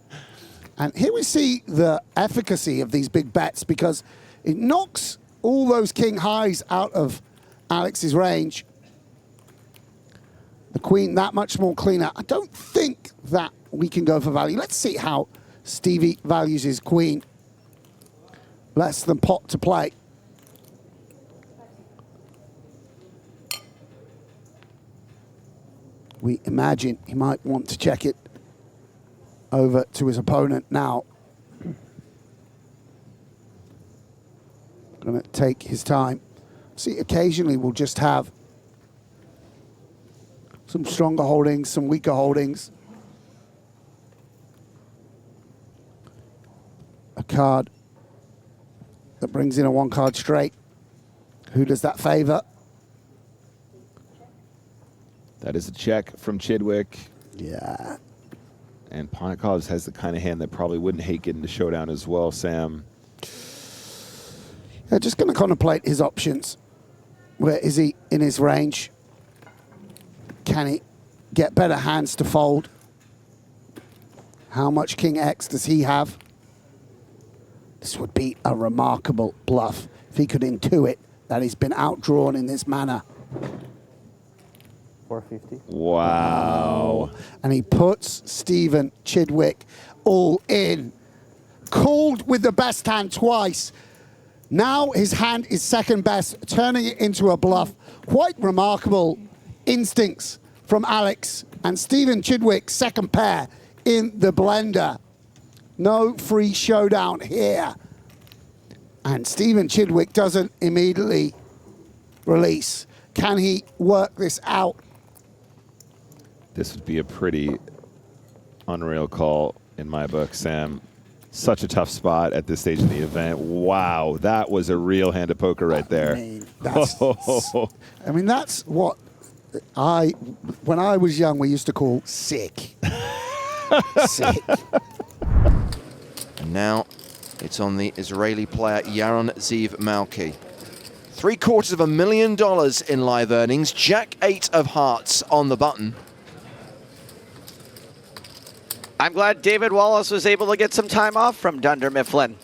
And here we see the efficacy of these big bets, because it knocks all those king highs out of Alex's range. The queen that much more cleaner. I don't think that we can go for value. Let's see how Stevie values his queen. Less than pot to play. We imagine he might want to check it over to his opponent now. Going to take his time. See, occasionally we'll just have some stronger holdings, some weaker holdings. A card that brings in a one card straight. Who does that favor? That is a check from Chidwick. Yeah. And Ponikoz has the kind of hand that probably wouldn't hate getting to showdown as well, Sam. Yeah, just going to contemplate his options. Where is he in his range? Can he get better hands to fold? How much King X does he have? This would be a remarkable bluff if he could intuit that he's been outdrawn in this manner. 450. Wow. And he puts Stephen Chidwick all in. Called with the best hand twice. Now his hand is second best, turning it into a bluff. Quite remarkable instincts from Alex. And Stephen Chidwick, second pair in the blender. No free showdown here. And Stephen Chidwick doesn't immediately release. Can he work this out? This would be a pretty unreal call in my book, Sam. Such a tough spot at this stage of the event. Wow, that was a real hand of poker right there. I mean, that's what when I was young, we used to call sick. Sick. And now it's on the Israeli player Yaron Ziv Malki. $750,000 in live earnings. Jack 8 of hearts on the button. I'm glad David Wallace was able to get some time off from Dunder Mifflin.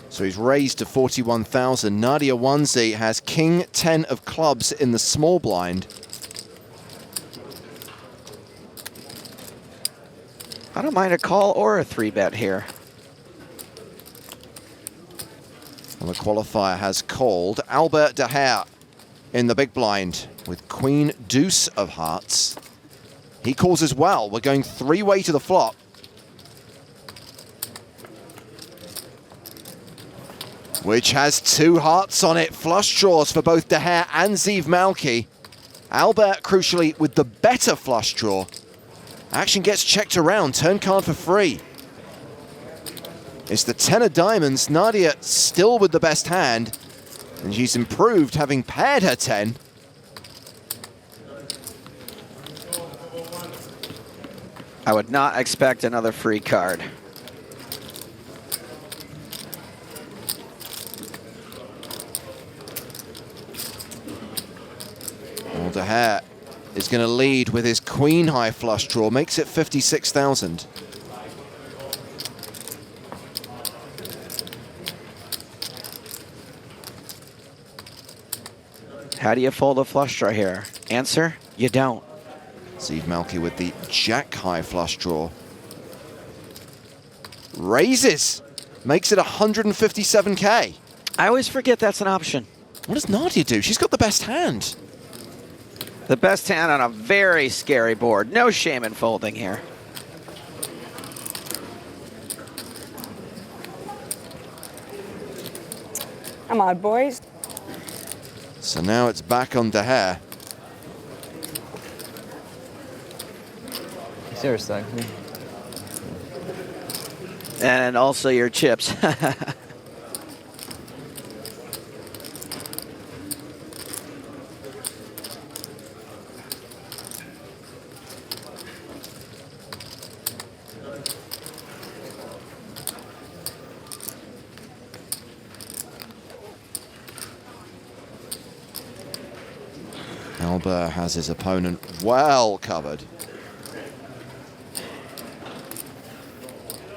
So he's raised to 41,000. Nadia Wanzi has King 10 of clubs in the small blind. I don't mind a call or a 3-bet here. Well, the qualifier has called. Albert De Gea in the big blind with Queen Deuce of hearts. He calls as well. We're going three-way to the flop. Which has 2 hearts on it. Flush draws for both De Gea and Ziv Malki. Albert, crucially, with the better flush draw. Action gets checked around. Turn card for free. It's the 10 of diamonds. Nadia still with the best hand. And she's improved, having paired her 10. I would not expect another free card. Well, De Gea is going to lead with his queen high flush draw, makes it 56,000. How do you fold a flush draw here? Answer, you don't. Ziv Malki with the jack high flush draw. Raises, makes it 157K. I always forget that's an option. What does Nadia do? She's got the best hand. The best hand on a very scary board. No shame in folding here. Come on, boys. So now it's back on De Gea. Seriously. And also your chips. Albert has his opponent well covered.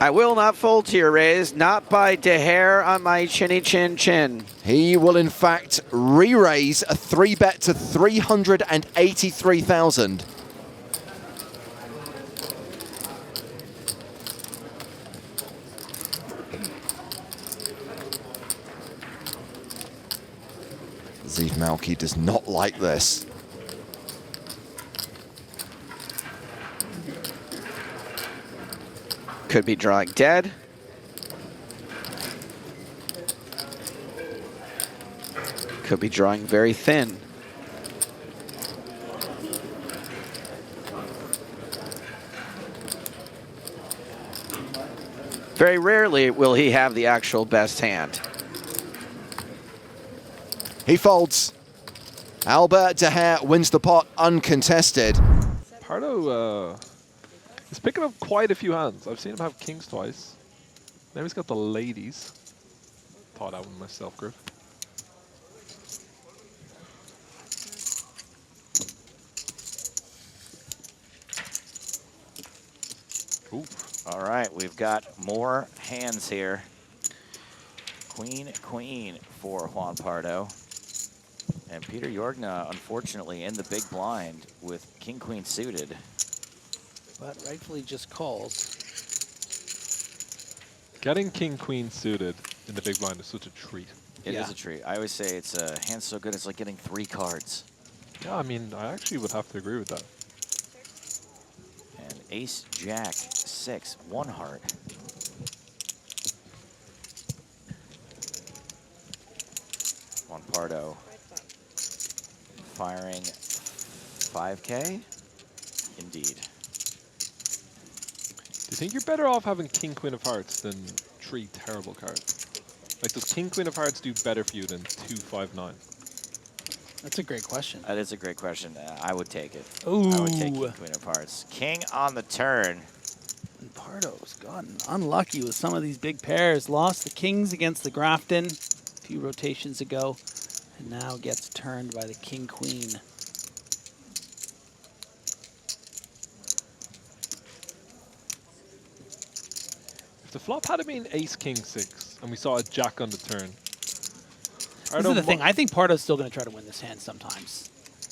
I will not fold to your raise, not by De Hair on my chinny chin chin. He will in fact re-raise a 3-bet to 383,000. Zeev Malki does not like this. Could be drawing dead. Could be drawing very thin. Very rarely will he have the actual best hand. He folds. Albert De Hair wins the pot uncontested. Pardo is picking up quite a few hands. I've seen him have kings twice. Now he's got the ladies. Thought that one myself, Griff. Ooh. All right, we've got more hands here. Queen, queen for Juan Pardo. And Peter Jorgna, unfortunately, in the big blind with king, queen suited. But rightfully just calls. Getting king, queen suited in the big blind is such a treat. It is a treat. I always say it's a hand so good, it's like getting 3 cards. Yeah, I mean, I actually would have to agree with that. And ace, jack, 6, 1 heart. Juan Pardo firing 5K. Indeed. Do you think you're better off having king, queen of hearts than 3 terrible cards? Like, does king, queen of hearts do better for you than 2, 5, 9? That's a great question. That is a great question. I would take it. Ooh. I would take king, queen of hearts. King on the turn. And Pardo's gotten unlucky with some of these big pairs. Lost the kings against the Grafton a few rotations ago. And now gets turned by the king, queen. If the flop had been ace, king, 6, and we saw a jack on the turn. This is the thing. I think Pardo's still going to try to win this hand sometimes.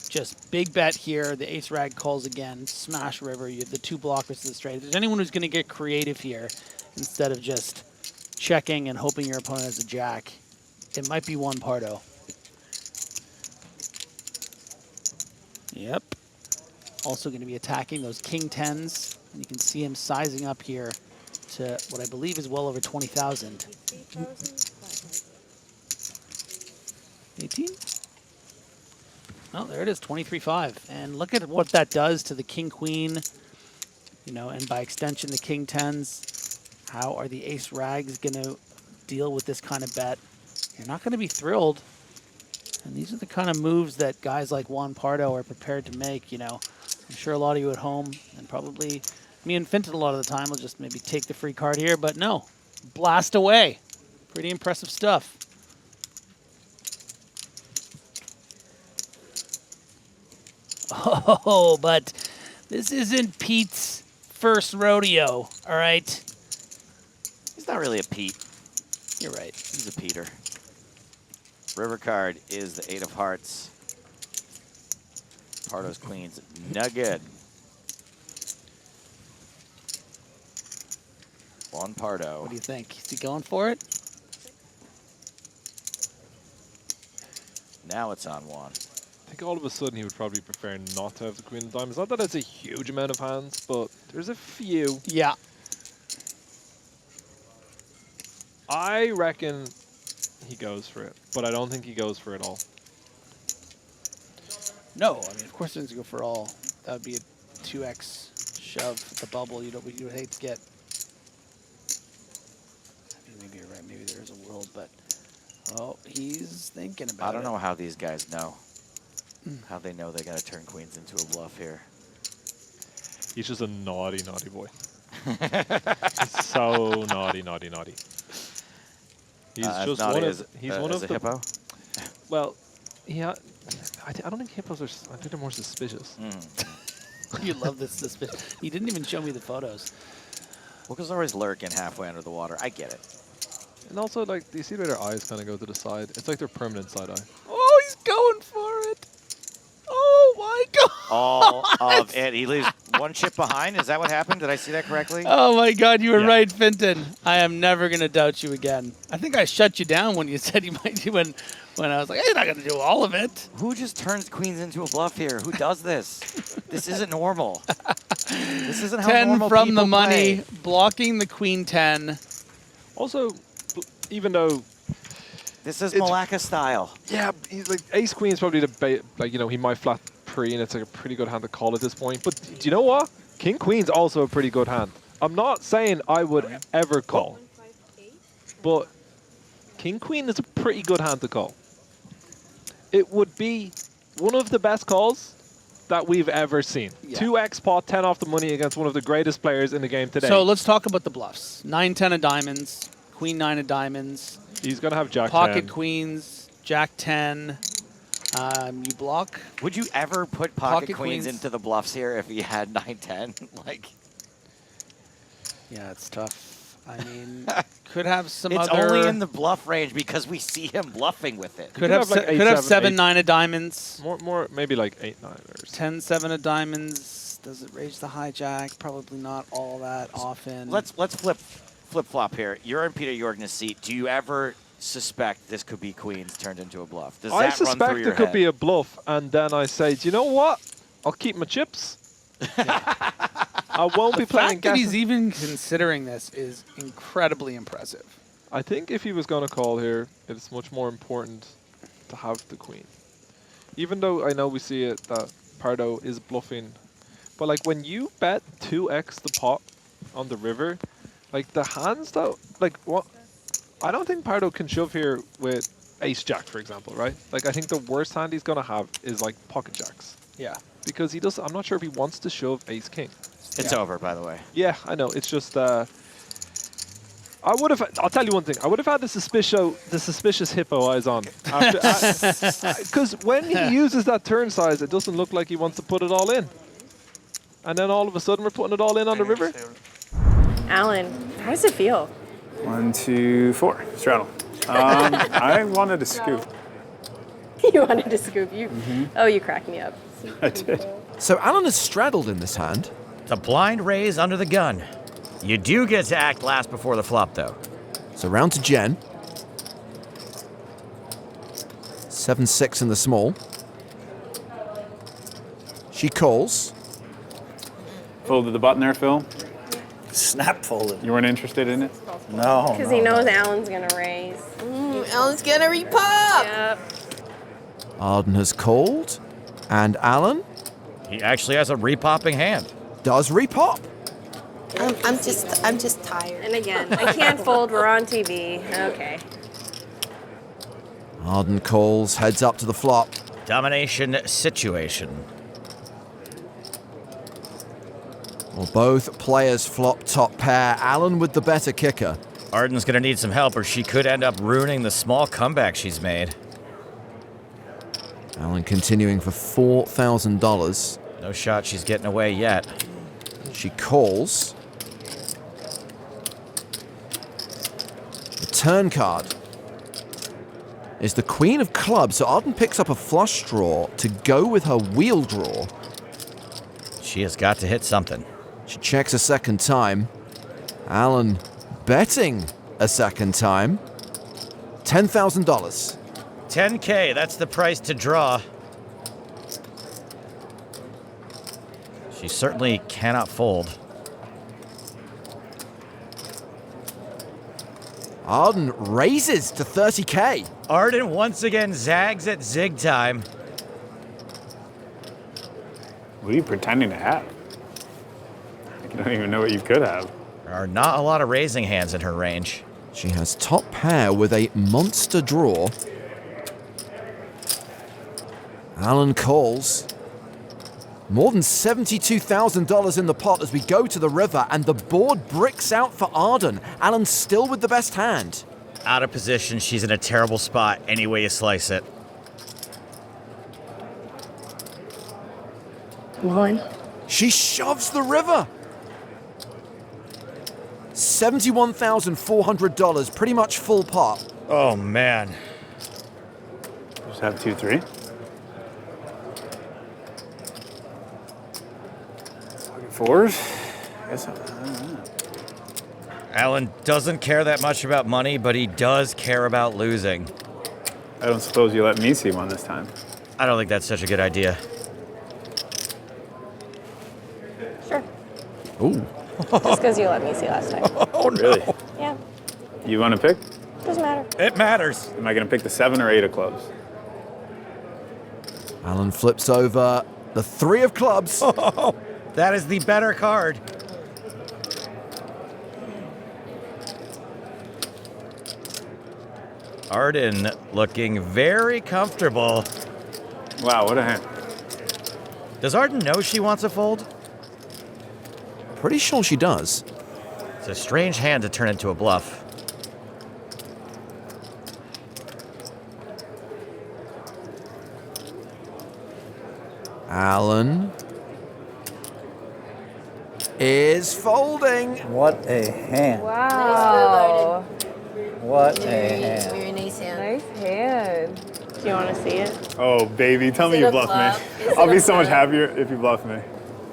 Just big bet here. The ace rag calls again. Smash river. You have the 2 blockers to the straight. If there's anyone who's going to get creative here, instead of just checking and hoping your opponent has a jack, it might be Juan Pardo. Yep. Also going to be attacking those king 10s. And you can see him sizing up here to what I believe is well over 20,000. 18? Oh, there it is, 23.5. And look at what that does to the king queen, you know, and by extension the king 10s. How are the ace rags going to deal with this kind of bet? You're not going to be thrilled. And these are the kind of moves that guys like Juan Pardo are prepared to make, you know. I'm sure a lot of you at home, and probably me and Finton a lot of the time, will just maybe take the free card here, but no. Blast away. Pretty impressive stuff. Oh, but this isn't Pete's first rodeo, all right? He's not really a Pete. You're right. He's a Peter. River card is the 8 of hearts. Pardo's queens, no good. Juan Pardo. What do you think? Is he going for it? Now it's on Juan. I think all of a sudden he would probably prefer not to have the queen of diamonds. Not that it's a huge amount of hands, but there's a few. Yeah. I reckon he goes for it, but I don't think he goes for it all. No, I mean, of course he doesn't go for all. That would be a 2x shove at the bubble. You would hate to get. Maybe you're right. Maybe there is a world, but oh, he's thinking about it. I don't know how these guys know. How they know they got to turn queens into a bluff here. He's just a naughty, naughty boy. He's so naughty, naughty, naughty. He's just naughty one as, of. He's one of a the hippo. Well, yeah. I don't think hippos are. I think they're more suspicious. You love this suspicion. You didn't even show me the photos. Well, because they're always lurking halfway under the water. I get it. And also, like, do you see where their eyes kind of go to the side? It's like their permanent side eye. Oh, he's going for it. Oh, my God. All of it. He leaves one chip behind. Is that what happened? Did I see that correctly? Oh, my God. You were right, Finton. I am never going to doubt you again. I think I shut you down when you said you might do when I was like, hey, you're not going to do all of it. Who just turns queens into a bluff here? Who does this? This isn't normal. This isn't how 10 normal from people the money, play. blocking the queen 10. Also, even though this is Malacca style. Yeah, he's like ace queen is probably the like, you know, he might flat pre and it's like a pretty good hand to call at this point. But do you know what? King queen's also a pretty good hand. I'm not saying I would ever call, but king queen is a pretty good hand to call. It would be one of the best calls that we've ever seen. 2x pot, 10 off the money against one of the greatest players in the game today. So let's talk about the bluffs. 9-10 of diamonds, queen 9 of diamonds. He's going to have jack pocket 10. queens, jack 10. You block. Would you ever put pocket queens into the bluffs here if he had 9-10? Like, yeah, it's tough. I mean, could have some it's other. only in the bluff range because we see him bluffing with it. Could have like 7-9 of diamonds. More maybe like 8-9 or 10-7 of diamonds. Does it raise the hijack? Probably not all that often. Let's flip flop here. You're in Peter Jorgen's seat. Do you ever suspect this could be queens turned into a bluff? Does I that run suspect through your it could head? be a bluff, and then I say, do you know what? I'll keep my chips. I won't be playing fact that he's guesses. even considering this is incredibly impressive. I think if he was going to call here, it's much more important to have the queen. Even though I know we see it that Pardo is bluffing, but like when you bet 2x the pot on the river, like the hands that, like what? I don't think Pardo can shove here with ace jack, for example, right? Like I think the worst hand he's going to have is like pocket jacks. Yeah. Because he does, I'm not sure if he wants to shove ace king. It's over, by the way. Yeah, I know. It's just, I would have, I'll tell you one thing. I would have had the suspicious hippo eyes on. Because when he uses that turn size, it doesn't look like he wants to put it all in. And then all of a sudden we're putting it all in on the river. Alan, how does it feel? 1, 2, 4. Straddle. I wanted to scoop. You wanted to scoop. You. Oh, you cracked me up. I did. So Alan has straddled in this hand. It's a blind raise under the gun. You do get to act last before the flop, though. So round to Jen. 7-6 in the small. She calls. Folded the button there, Phil. Snap folded. You weren't interested in it? No. Because he knows Alan's going to raise. Alan's gonna repop. Yep. Arden has called. And Alan He actually has a repopping hand. does repop. I'm just tired. And again, I can't fold. We're on TV. Okay. Arden calls, heads up to the flop. Domination situation. Well, both players flop top pair. Alan with the better kicker. Arden's going to need some help, or she could end up ruining the small comeback she's made. Alan continuing for $4,000. No shot she's getting away yet. She calls. The turn card is the Queen of Clubs. So Arden picks up a flush draw to go with her wheel draw. She has got to hit something. She checks a second time. Alan betting a second time. $10,000. $10K, that's the price to draw. She certainly cannot fold. Arden raises to $30K. Arden once again zags at zig time. What are you pretending to have? I don't even know what you could have. There are not a lot of raising hands in her range. She has top pair with a monster draw. Alan calls. More than $72,000 in the pot as we go to the river, and the board bricks out for Arden. Alan still with the best hand. Out of position, she's in a terrible spot any way you slice it. One. She shoves the river. $71,400, pretty much full pot. Oh, man. Just have 2-3. Fours? I guess I don't know. Alan doesn't care that much about money, but he does care about losing. I don't suppose you let me see one this time. I don't think that's such a good idea. Sure. Ooh. Just because you let me see last time. Oh, really? Yeah. You want to pick? Doesn't matter. It matters. Am I going to pick the 7 or 8 of clubs? Alan flips over the 3 of clubs. Oh, that is the better card. Arden looking very comfortable. Wow, what a hand. Does Arden know she wants a fold? Pretty sure she does. It's a strange hand to turn into a bluff. Alan is folding. What a hand. Wow. What a hand. Very nice hand. Nice hand. Do you want to see it? Oh, baby, tell me you bluff me. I'll be so much happier if you bluff me.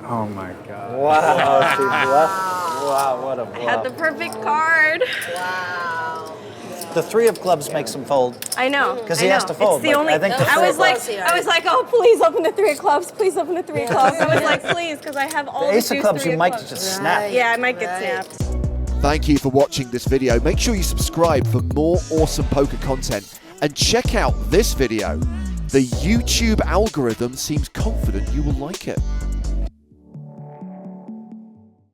Oh, my God. Wow, she bluffed. Wow, what a bluff. I had the perfect card. Wow. The 3 of clubs makes him fold. I know. Because he has to fold. It's the only. I think the I was like, clubs, oh, please open the 3 of clubs. Please open the 3 of clubs. I was like, please, because I have all the ace the of clubs, 3 you might clubs. just snap. Yeah, I might get snapped. Thank you for watching this video. Make sure you subscribe for more awesome poker content. And check out this video. The YouTube algorithm seems confident you will like it.